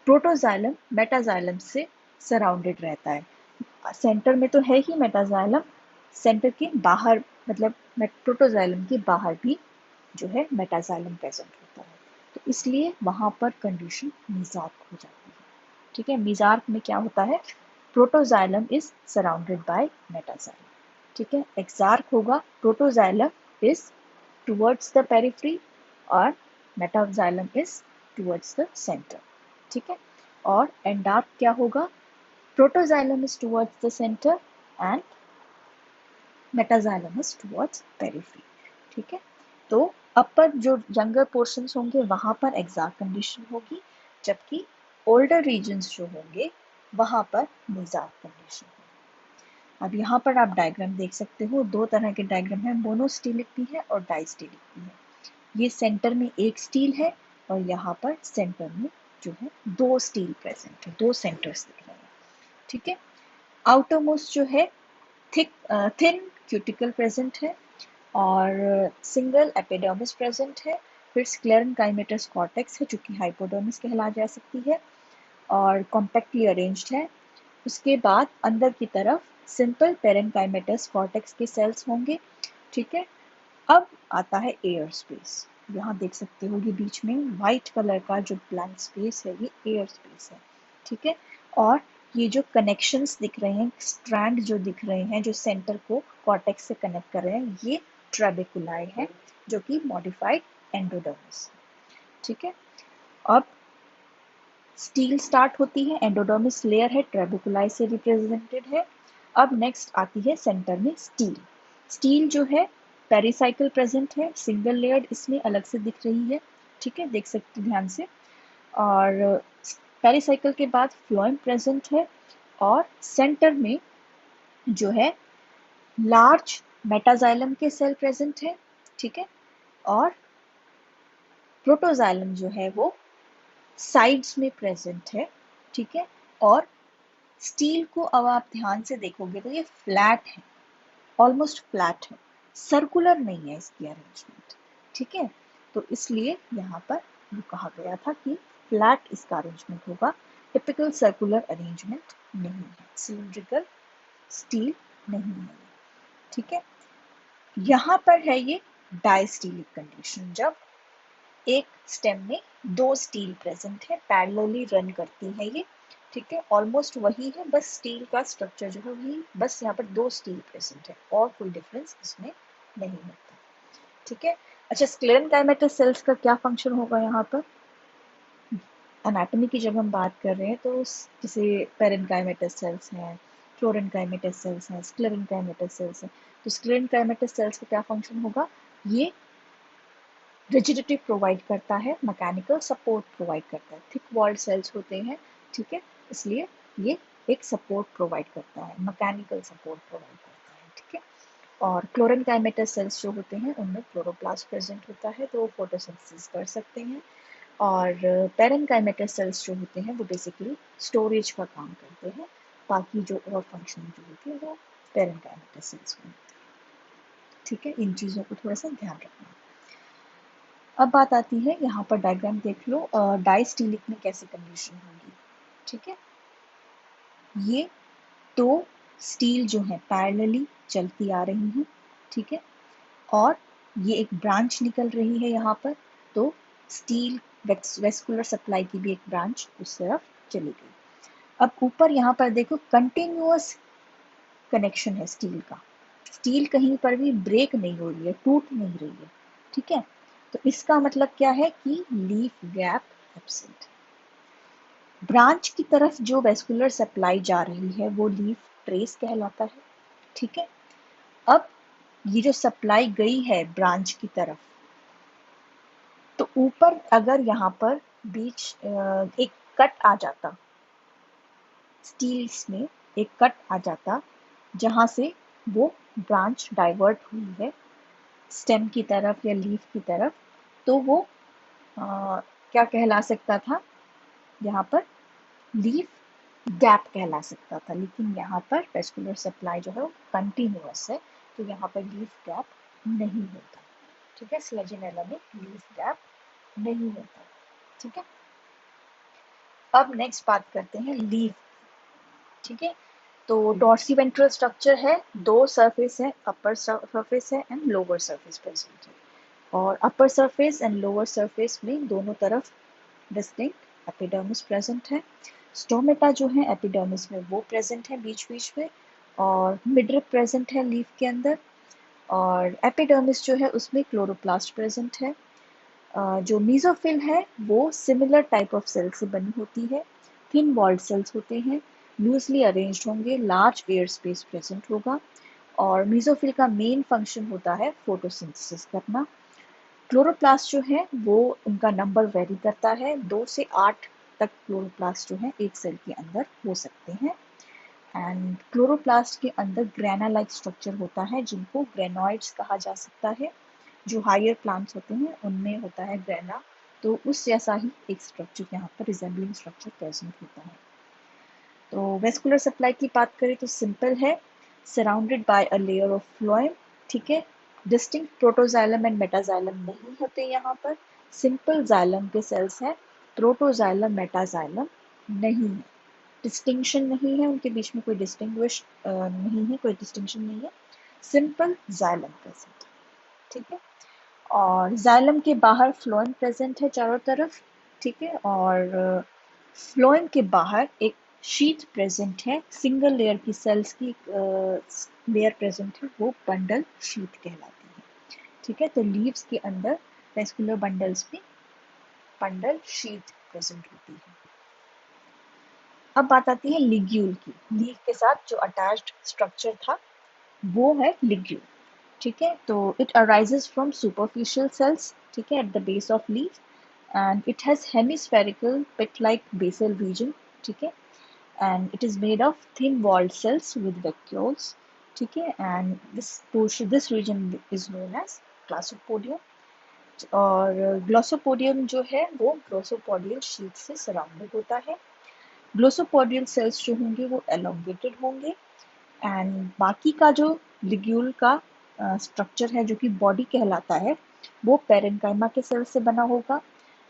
[SPEAKER 1] प्रोटोजाइलम मेटाजाइलम से सराउंडेड रहता है। सेंटर में तो है ही मेटाजाइलम, सेंटर के बाहर मतलब प्रोटोजाइलम के बाहर भी जो है मेटाजाइलम प्रेजेंट होता है, तो इसलिए वहाँ पर कंडीशन मीज़ार्क हो जाती है, ठीक है। मीज़ार्क में क्या होता है? Protoxylem is surrounded by metaxylem, ठीक है। एक्सार्क होगा protoxylem is towards the periphery और metaxylem is towards the centre, ठीक है। और एंडार्क क्या होगा? Protoxylem is towards the centre and metaxylem is towards periphery, ठीक है। तो अपर जो यंगर पोर्शंस होंगे वहां पर एग्जैक्ट कंडीशन होगी, जबकि ओल्डर रीजन्स जो होंगे वहां पर मेज़ार्क कंडीशन होगी। अब यहाँ पर आप डायग्राम देख सकते हो, दो तरह के डायग्राम है, मोनोस्टिलिक भी है और डाइस्टिलिक भी है। ये सेंटर में एक स्टील है, और यहाँ पर सेंटर में जो है दो स्टील प्रेजेंट है, दो सेंटर्स दिख रहे हैं, ठीक है। आउटर मोस्ट जो है थिन क्यूटिकल प्रेजेंट है, और सिंगल एपिडर्मिस प्रेजेंट है। फिर स्क्लेरेंकाइमेटस कॉर्टेक्स है जो कि हाइपोडर्मिस कहला जा सकती है, और कॉम्पैक्टली अरेंज्ड है। उसके बाद अंदर की तरफ सिंपल पेरेंकाइमेटस कॉर्टेक्स के सेल्स होंगे, ठीक है। अब आता है एयर स्पेस। यहाँ देख सकते हो ये बीच में वाइट कलर का जो ब्लैंक स्पेस है, ये एयर स्पेस है, ठीक है। और ये जो कनेक्शंस दिख रहे हैं, स्ट्रैंड जो दिख रहे हैं, जो सेंटर को कॉर्टेक्स से कनेक्ट कर रहे हैं, ये ट्रेबेकुलाई है, जो कि मॉडिफाइड एंडोडर्मिस, ठीक है। अब स्टील स्टार्ट होती है, एंडोडर्मिस लेयर है, ट्रेबेकुलाई से रिप्रेजेंटेड है। अब नेक्स्ट आती है सेंटर में स्टील। स्टील जो है पेरिसाइकिल प्रेजेंट है, सिंगल लेयर्ड इसमें अलग से दिख रही है, ठीक है, देख सकते ध्यान से। और पेरिसाइकिल के बाद फ्लोएम प्रेजेंट है, और सेंटर में जो है लार्ज मेटाजाइलम के सेल प्रेजेंट है, ठीक है। और प्रोटोजाइलम जो है वो साइड्स में प्रेजेंट है, ठीक है। और स्टील को अब आप ध्यान से देखोगे तो ये फ्लैट है, ऑलमोस्ट फ्लैट है, सर्कुलर नहीं है इसकी अरेंजमेंट, ठीक है। तो इसलिए यहाँ पर ये कहा गया था कि फ्लैट इसका अरेंजमेंट होगा, टिपिकल सर्कुलर अरेंजमेंट नहीं है, सिलिंड्रिकल स्टील नहीं है, ठीक है। यहाँ पर है ये डायस्टीलिक कंडीशन, जब एक स्टेम में दो स्टील प्रेजेंट है, पैरेलली रन करती है ये, ठीक है। ऑलमोस्ट वही है, बस स्टील का स्ट्रक्चर जो है वही, बस यहाँ पर दो स्टील प्रेजेंट है, और कोई डिफरेंस इसमें नहीं होता, ठीक है। अच्छा, स्क्लेरेंकाइमेटस सेल्स का क्या फंक्शन होगा यहाँ पर? एनाटॉमी की जब हम बात कर रहे हैं तो जैसे पेरेन्काइमेटस सेल्स हैं, फ्लोरेन्काइमेटस सेल्स हैं, स्क्लेरेन्काइमेटस सेल्स हैं, तो स्क्लेरेन्काइमेटस सेल्स का क्या फंक्शन होगा? ये रिजिडिटी प्रोवाइड करता है, मैकेनिकल सपोर्ट प्रोवाइड करता है। थिक वॉल्ड सेल्स होते हैं, ठीक है, इसलिए ये एक सपोर्ट प्रोवाइड करता है, मैकेनिकल सपोर्ट प्रोवाइड करता है, ठीक है। और क्लोरेनकाइमेटर सेल्स जो होते हैं उनमें क्लोरोप्लास्ट प्रेजेंट होता है, तो वो फोटोसिंथेसिस कर सकते हैं। और पेरेनकाइमेटर सेल्स जो होते हैं वो बेसिकली स्टोरेज का काम करते हैं, बाकी जो और फंक्शन जो होती है वो पेरेनकाइमेटर सेल्स में, ठीक है। इन चीज़ों को थोड़ा सा ध्यान रखना। अब बात आती है, यहाँ पर डायग्राम देख लो, डाइस्टीलिक में कैसी कंडीशन होगी, ठीक है। ये दो स्टील जो है पैरेलली चलती आ रही हैं, ठीक है, और ये एक ब्रांच निकल रही है यहाँ पर, तो स्टील वेस्कुलर सप्लाई की भी एक ब्रांच उस तरफ चली गई। अब ऊपर यहाँ पर देखो कंटिन्यूअस कनेक्शन है स्टील का, स्टील कहीं पर भी ब्रेक नहीं हो रही है, टूट नहीं रही है, ठीक है। तो इसका मतलब क्या है कि लीफ गैप एब्सेंट। ब्रांच की तरफ जो वेस्कुलर सप्लाई जा रही है वो लीफ ट्रेस कहलाता है, ठीक है। अब ये जो सप्लाई गई है ब्रांच की तरफ, तो ऊपर अगर यहाँ पर बीच एक कट आ जाता, स्टील्स में एक कट आ जाता जहाँ से वो ब्रांच डाइवर्ट हुई है स्टेम की तरफ या लीफ की तरफ, तो वो क्या कहला सकता था, यहाँ पर लीफ गैप कहला सकता था। लेकिन यहाँ पर वेस्कुलर सप्लाई जो है वो कंटिन्यूअस है, तो यहाँ पर लीफ गैप नहीं होता, ठीक है। स्लेजिनेला में लीफ गैप नहीं होता, ठीक है। अब नेक्स्ट बात करते हैं लीफ, ठीक है। तो डॉर्सीवेंट्रल स्ट्रक्चर है, दो सरफेस है, अपर सरफेस है एंड लोअर सरफेस प्रेजेंट है। और upper surface and lower surface में दोनों तरफ डिस्टिंक्ट एपिडर्मिस प्रेजेंट है। स्टोमेटा जो है एपिडर्मिस में वो प्रेजेंट है बीच बीच में, और मिडरिप प्रेजेंट है लीफ के अंदर। और एपिडर्मिस जो है उसमें क्लोरोप्लास्ट प्रेजेंट है। जो मीजोफिल है वो सिमिलर टाइप ऑफ सेल से बनी होती है, थिन वॉल्ड सेल्स होते हैं, लूजली अरेंज्ड होंगे, लार्ज एयर स्पेस प्रेजेंट होगा। और मीजोफिल का मेन फंक्शन होता है फोटोसिंथेसिस करना। क्लोरोप्लास्ट जो है वो उनका नंबर वेरी करता है, 2 से 8 तक क्लोरोप्लास्ट जो है एक सेल के अंदर हो सकते हैं। एंड क्लोरोप्लास्ट के अंदर ग्रेना लाइक स्ट्रक्चर होता है जिनको ग्रेनॉइड्स कहा जा सकता है। जो हायर प्लांट्स होते हैं उनमें होता है ग्रेना, तो उस जैसा ही एक स्ट्रक्चर यहाँ पर रिजेंबलिंग स्ट्रक्चर प्रेजेंट होता है। तो वेस्कुलर सप्लाई की बात करें तो सिंपल है, surrounded by a layer of phloem, ठीक है। डिस्टिंक्ट प्रोटोजाइलम एंड मेटाजाइलम नहीं होते यहाँ पर, सिंपल जाइलम के सेल्स हैं, प्रोटोजाइलम मेटाजाइलम नहीं है। डिस्टिंक्शन नहीं है उनके बीच में, कोई डिस्टिंग्विश नहीं है, कोई डिस्टिंक्शन नहीं है, सिंपल जाइलम प्रेजेंट, ठीक है। और जाइलम के बाहर फ्लोएम प्रेजेंट है चारों तरफ, ठीक है। और फ्लोएम के बाहर एक शीट प्रेजेंट है, सिंगल लेयर की सेल्स की लेयर प्रेजेंट है, वो बंडल शीट कहलाती है, ठीक है। तो लीव्स के अंदर वेस्कुलर बंडल्स में बंडल शीट प्रेजेंट होती है। अब बात आती है लिग्यूल की, लीफ के साथ जो अटैच्ड स्ट्रक्चर था वो है लिग्यूल, ठीक है। तो it arises from superficial cells, ठीक है, at the base of leaf, and it has hemispherical pit-like basal region, ठीक है, and it is made of thin walled cells with vacuoles, ठीक है, and this region is known as glossopodium। और ग्लोसोपोडियम जो है वो ग्लोसोपोडियल शीट से सराउंडेड होता है। ग्लोसोपोडियल सेल्स जो होंगे वो एलोंगेटेड होंगे, एंड बाकी का जो लिग्यूल का स्ट्रक्चर है जो कि बॉडी कहलाता है वो पेरेन्काइमा के सेल से बना होगा,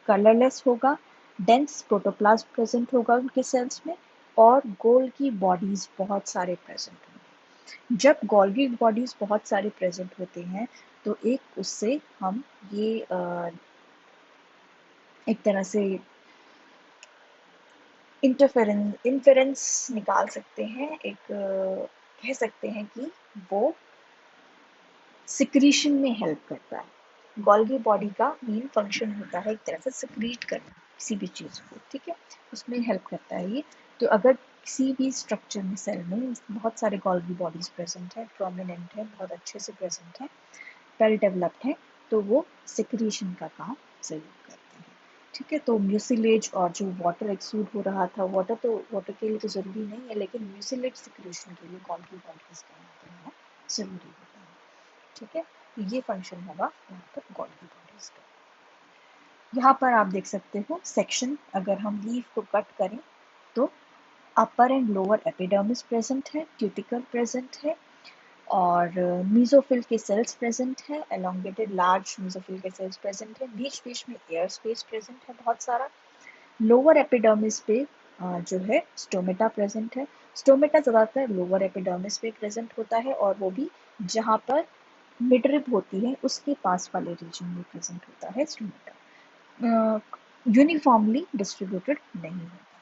[SPEAKER 1] कलरलेस होगा, डेंस प्रोटोप्लाज्म प्रेजेंट होगा उनके सेल्स में, और गोल्गी बॉडीज बहुत सारे प्रेजेंट होंगे। जब गोल्गी बॉडीज बहुत सारे प्रेजेंट होते हैं तो एक उससे हम ये एक तरह से इंफेरेंस निकाल सकते हैं, एक कह सकते हैं कि वो सिक्रीशन में हेल्प करता है। गोल्गी बॉडी का मेन फंक्शन होता है एक तरह से सिक्रीट करना किसी भी चीज़ को, ठीक है, उसमें हेल्प करता है ये। तो अगर किसी भी स्ट्रक्चर में सेल में बहुत सारे गोल्गी बॉडीज प्रेजेंट है, प्रोमिनेंट है, बहुत अच्छे से प्रेजेंट है, वेल डेवलप्ड है, तो वो सिक्रीशन का काम ज़रूर करते हैं। ठीक है, तो म्यूसिलेज और जो वाटर एक्सूड हो रहा था, वाटर के लिए तो ज़रूरी नहीं है, लेकिन म्यूसिलेज सिक्रीशन के लिए गोल्गी बॉडीज़ का यहाँ होना ज़रूरी होता है। ठीक है, तो ये फंक्शन होगा यहाँ पर गोल्गी बॉडीज़ का। यहाँ पर आप देख सकते हो सेक्शन, अगर हम लीफ को कट करें तो अपर एंड लोअर एपिडर्मिस प्रेजेंट है, क्यूटिकल प्रेजेंट है, और मीजोफिल के सेल्स प्रेजेंट है, एलोंगेटेड लार्ज मीजोफिल के सेल्स प्रेजेंट है, बीच बीच में एयर स्पेस प्रेजेंट है बहुत सारा। लोअर एपिडर्मिस पे जो है स्टोमेटा प्रेजेंट है। स्टोमेटा ज़्यादातर लोअर एपिडर्मिस पे प्रेजेंट होता है, और वो भी जहाँ पर मिडरिब होती है उसके पास वाले रीजन में प्रेजेंट होता है स्टोमेटा। यूनिफॉर्मली डिस्ट्रीब्यूटेड नहीं होता।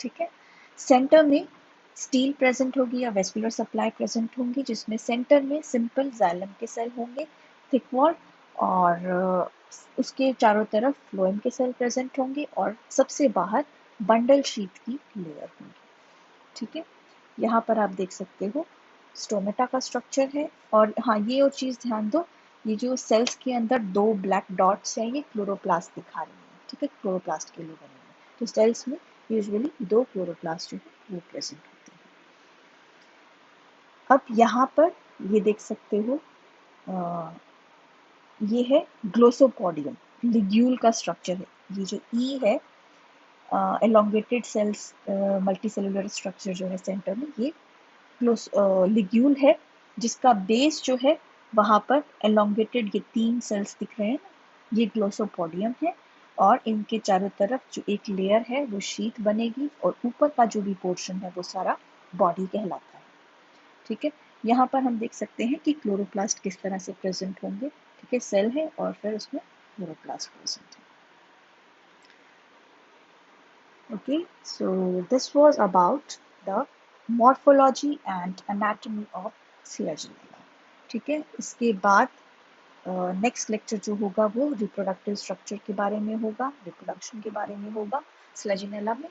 [SPEAKER 1] ठीक है, सेंटर में स्टील प्रेजेंट होगी या वेस्कुलर सप्लाई प्रेजेंट होंगी, जिसमें सेंटर में सिंपल जाइलम के सेल होंगे, थिक वॉल, और उसके चारों तरफ फ्लोएम के सेल प्रेजेंट होंगे, और सबसे बाहर बंडल शीट की लेयर होगी। ठीक है, यहाँ पर आप देख सकते हो स्टोमेटा का स्ट्रक्चर है। और हाँ, ये और चीज़ ध्यान दो, ये जो सेल्स के अंदर दो ब्लैक डॉट्स हैं, ये क्लोरोप्लास्ट दिखा रही हैं। ठीक है, क्लोरोप्लास्ट के लिए बने हुए, तो सेल्स में यूजुअली दो क्लोरोप्लास्ट जो है वो प्रेजेंट होते हैं। अब यहाँ पर ये देख सकते हो, ये है ग्लोसोपोडियम, लिग्यूल का स्ट्रक्चर है। ये जो ई है, एलोंगेटेड सेल्स मल्टीसेलुलर स्ट्रक्चर जो है सेंटर में, ये लिग्यूल है, जिसका बेस जो है वहाँ पर एलोंगेटेड ये 3 सेल्स दिख रहे हैं, ये ग्लोसोपोडियम है, और इनके चारों तरफ जो एक लेयर है वो शीट बनेगी, और ऊपर का जो भी पोर्शन है वो सारा बॉडी कहलाता है। ठीक है, यहाँ पर हम देख सकते हैं कि क्लोरोप्लास्ट किस तरह से प्रेजेंट होंगे। ठीक है, सेल है और फिर उसमें क्लोरोप्लास्ट प्रेजेंट है। Okay, so this was about the morphology and anatomy of Flagella. ठीक है, इसके बाद नेक्स्ट लेक्चर जो होगा वो रिप्रोडक्टिव स्ट्रक्चर के बारे में होगा, रिप्रोडक्शन के बारे में होगा स्लेजिनेला में।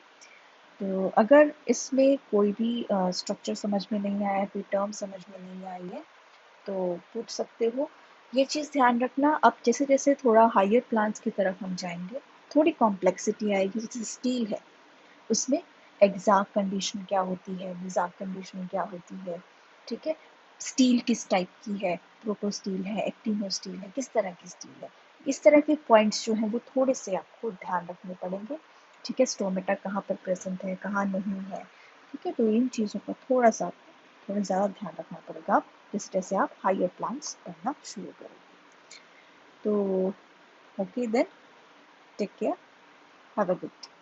[SPEAKER 1] तो अगर इसमें कोई भी स्ट्रक्चर समझ में नहीं आया, कोई टर्म समझ में नहीं आई है, तो पूछ सकते हो। ये चीज़ ध्यान रखना, अब जैसे जैसे थोड़ा हायर प्लांट्स की तरफ हम जाएंगे, थोड़ी कॉम्प्लेक्सिटी आएगी। जैसे स्टील है, उसमें एग्जैक्ट कंडीशन क्या होती है, डिज़ैक्ट कंडीशन क्या होती है। ठीक है, स्टील किस टाइप की है, प्रोटो स्टील है, एक्टिनो स्टील है, किस तरह की स्टील है, इस तरह के पॉइंट्स जो हैं वो थोड़े से आपको ध्यान रखने पड़ेंगे। ठीक है, स्टोमेटा कहाँ पर प्रेजेंट है, कहाँ नहीं है। ठीक है, तो इन चीज़ों का थोड़ा सा थोड़ा ज़्यादा ध्यान रखना पड़ेगा जिस तरह से आप हायर प्लांट्स पढ़ना शुरू करोगे। तो okay then, take care, have a good day.